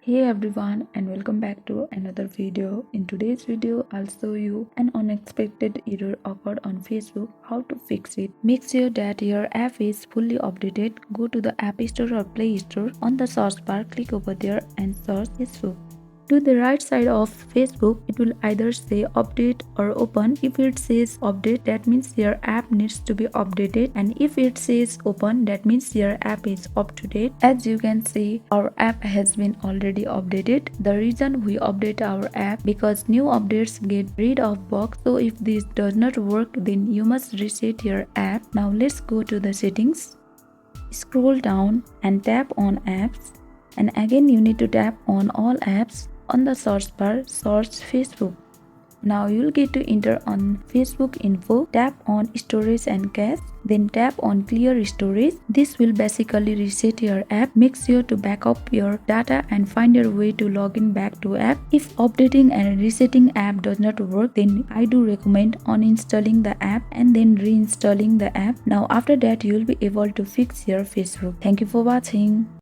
Hey everyone and welcome back to another video. In today's video, I'll show you an unexpected error occurred on Facebook, how to fix it. Make sure that your app is fully updated. Go to the App Store or Play Store. On the search bar, click over there and search Facebook. To the right side of Facebook, it will either say update or open. If it says update, that means your app needs to be updated, and if it says open, that means your app is up to date. As you can see, our app has been already updated. The reason we update our app because new updates get rid of bugs. So if this does not work, then you must reset your app. Now let's go to the settings. Scroll down and tap on apps, and again you need to tap on all apps. On the search bar, search Facebook. Now you'll get to enter on Facebook info, tap on storage and cache, then tap on clear storage. This will basically reset your app. Make sure to back up your data and find your way to log in back to app. If updating and resetting app does not work, then I do recommend uninstalling the app and then reinstalling the app. Now after that, you'll be able to fix your Facebook. Thank you for watching.